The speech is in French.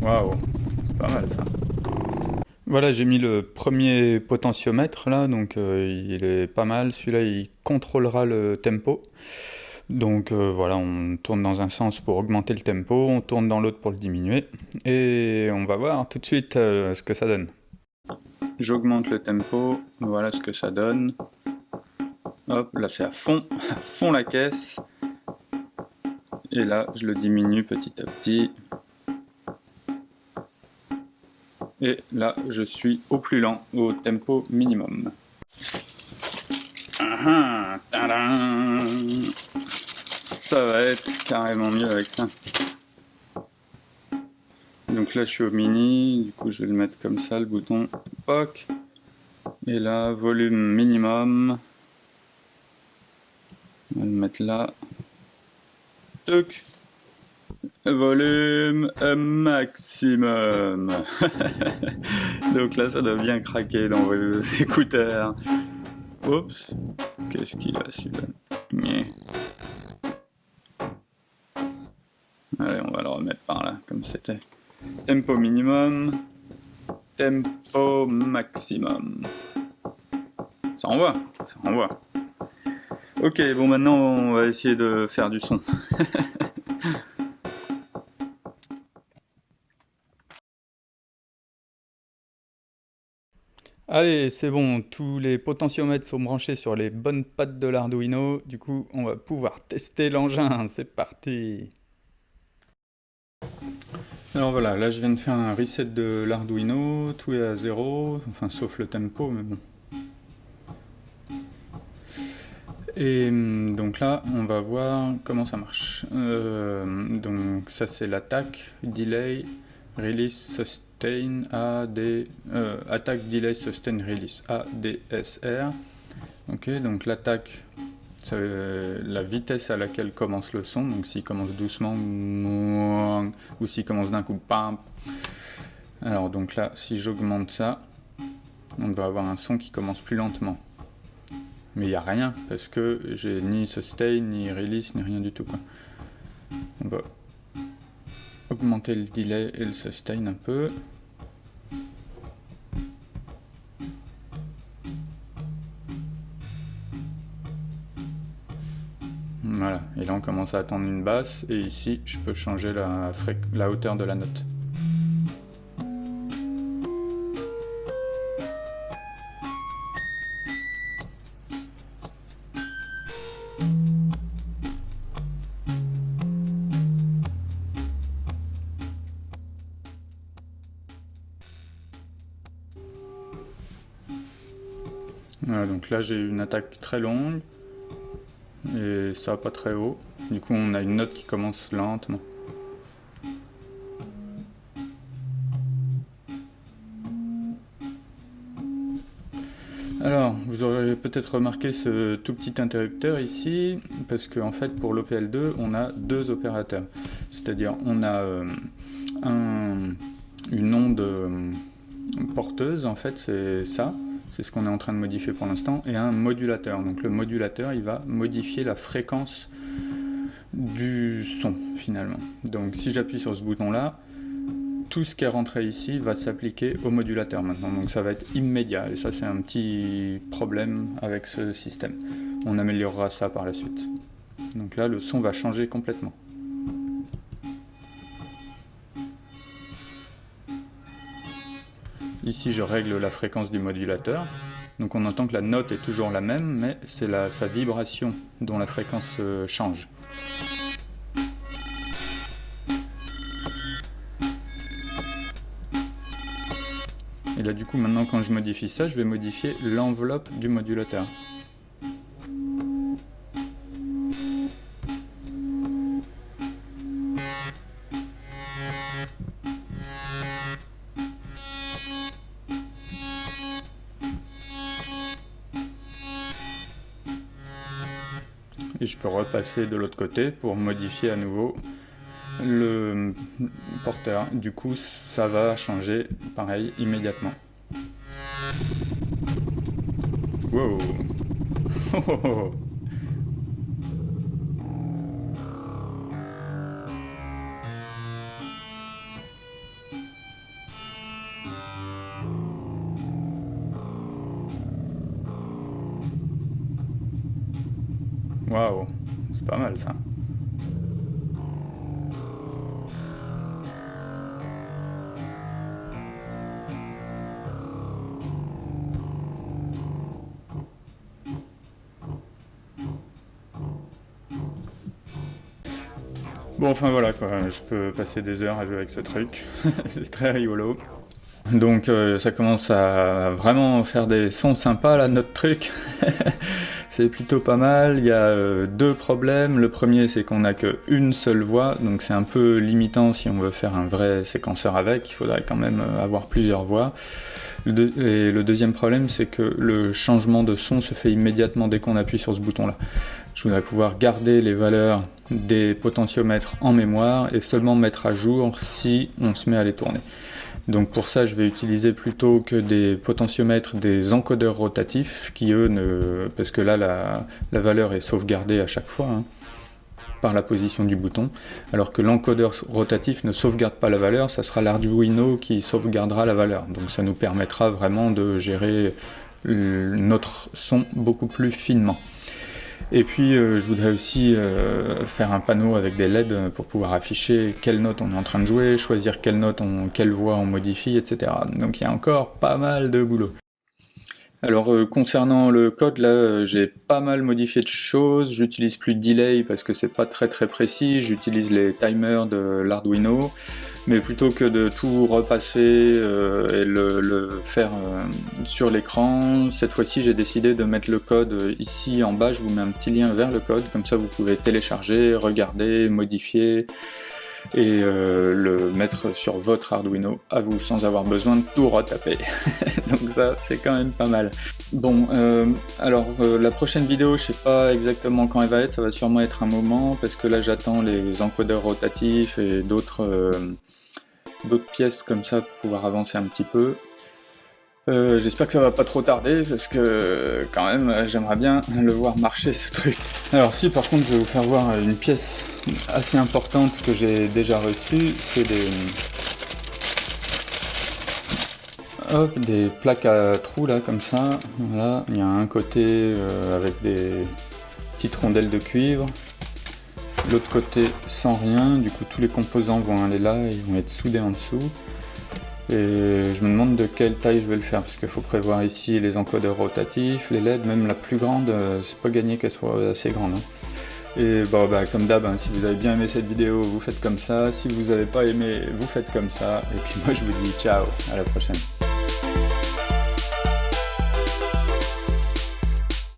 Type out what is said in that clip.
Waouh, c'est pas mal ça. Voilà, j'ai mis le premier potentiomètre là, donc il est pas mal. Celui-là, il contrôlera le tempo. Donc voilà, on tourne dans un sens pour augmenter le tempo, on tourne dans l'autre pour le diminuer. Et on va voir tout de suite ce que ça donne. J'augmente le tempo, voilà ce que ça donne. Hop, là c'est à fond la caisse. Et là, je le diminue petit à petit. Et là, je suis au plus lent, au tempo minimum. Tadam, ça va être carrément mieux avec ça. Donc là, je suis au mini, du coup, je vais le mettre comme ça, le bouton POC. Et là, volume minimum. On va le mettre là. Toc. Volume maximum. Donc là, ça doit bien craquer dans vos écouteurs. Oups. Qu'est-ce qu'il a celui-là? Allez, on va le remettre par là, comme c'était. Tempo minimum. Tempo maximum. Ça envoie, ça envoie. Ok, bon maintenant on va essayer de faire du son. Allez, c'est bon, tous les potentiomètres sont branchés sur les bonnes pattes de l'Arduino. Du coup, on va pouvoir tester l'engin. C'est parti. Alors voilà, là je viens de faire un reset de l'Arduino. Tout est à 0, enfin sauf le tempo, mais bon. Et donc là, on va voir comment ça marche. Donc ça c'est l'attaque, delay, release, sustain, attaque, delay, sustain, release, ADSR. Ok, donc l'attaque, c'est la vitesse à laquelle commence le son, donc s'il commence doucement, ou s'il commence d'un coup, pam. Alors donc là, si j'augmente ça, on va avoir un son qui commence plus lentement. Mais il n'y a rien, parce que j'ai ni sustain, ni release, ni rien du tout, quoi. On va augmenter le delay et le sustain un peu. Voilà, et là on commence à attendre une basse, et ici je peux changer la hauteur de la note. Voilà, donc là j'ai une attaque très longue, et ça va pas très haut. Du coup on a une note qui commence lentement. Alors, vous aurez peut-être remarqué ce tout petit interrupteur ici, parce qu'en fait pour l'OPL2 on a deux opérateurs. C'est-à-dire on a une onde porteuse, en fait c'est ça, c'est ce qu'on est en train de modifier pour l'instant, et un modulateur. Donc le modulateur il va modifier la fréquence du son finalement. Donc si j'appuie sur ce bouton là, tout ce qui est rentré ici va s'appliquer au modulateur maintenant, donc ça va être immédiat, et ça c'est un petit problème avec ce système. On améliorera ça par la suite. Donc là le son va changer complètement. Ici je règle la fréquence du modulateur, donc on entend que la note est toujours la même, mais c'est sa vibration dont la fréquence change. Et là du coup maintenant quand je modifie ça, je vais modifier l'enveloppe du modulateur. Et je peux repasser de l'autre côté pour modifier à nouveau le porteur. Du coup ça va changer pareil immédiatement. Wow. Oh, oh, oh. Waouh, c'est pas mal ça. Bon, enfin voilà quoi, je peux passer des heures à jouer avec ce truc, c'est très rigolo. Donc ça commence à vraiment faire des sons sympas là, notre truc. C'est plutôt pas mal. Il y a deux problèmes. Le premier, c'est qu'on n'a qu'une seule voix, donc c'est un peu limitant si on veut faire un vrai séquenceur avec. Il faudrait quand même avoir plusieurs voix. Et le deuxième problème, c'est que le changement de son se fait immédiatement dès qu'on appuie sur ce bouton-là. Je voudrais pouvoir garder les valeurs des potentiomètres en mémoire et seulement mettre à jour si on se met à les tourner. Donc pour ça, je vais utiliser plutôt que des potentiomètres des encodeurs rotatifs qui eux ne... parce que là la valeur est sauvegardée à chaque fois hein, par la position du bouton, alors que l'encodeur rotatif ne sauvegarde pas la valeur, ça sera l'Arduino qui sauvegardera la valeur. Donc ça nous permettra vraiment de gérer notre son beaucoup plus finement. Et puis je voudrais aussi faire un panneau avec des LED pour pouvoir afficher quelle note on est en train de jouer, choisir quelle note, quelle voix on modifie, etc. Donc il y a encore pas mal de boulot. Alors concernant le code, là j'ai pas mal modifié de choses, j'utilise plus de delay parce que c'est pas très précis, j'utilise les timers de l'Arduino, mais plutôt que de tout repasser et le faire sur l'écran, cette fois-ci j'ai décidé de mettre le code ici en bas, je vous mets un petit lien vers le code, comme ça vous pouvez télécharger, regarder, modifier et le mettre sur votre Arduino à vous sans avoir besoin de tout retaper. Donc ça c'est quand même pas mal. Bon, alors la prochaine vidéo, je sais pas exactement quand elle va être, ça va sûrement être un moment, parce que là j'attends les encodeurs rotatifs et d'autres pièces comme ça pour pouvoir avancer un petit peu. J'espère que ça va pas trop tarder, parce que quand même j'aimerais bien le voir marcher ce truc. Alors si par contre je vais vous faire voir une pièce assez importante que j'ai déjà reçue, c'est des plaques à trous là comme ça. Voilà, il y a un côté avec des petites rondelles de cuivre, l'autre côté sans rien, du coup tous les composants vont aller là et ils vont être soudés en dessous. Et je me demande de quelle taille je vais le faire, parce qu'il faut prévoir ici les encodeurs rotatifs, les LED, même la plus grande, c'est pas gagné qu'elle soit assez grande. Hein. Et bon, comme d'hab, hein, si vous avez bien aimé cette vidéo, vous faites comme ça, si vous n'avez pas aimé, vous faites comme ça, et puis moi je vous dis ciao, à la prochaine.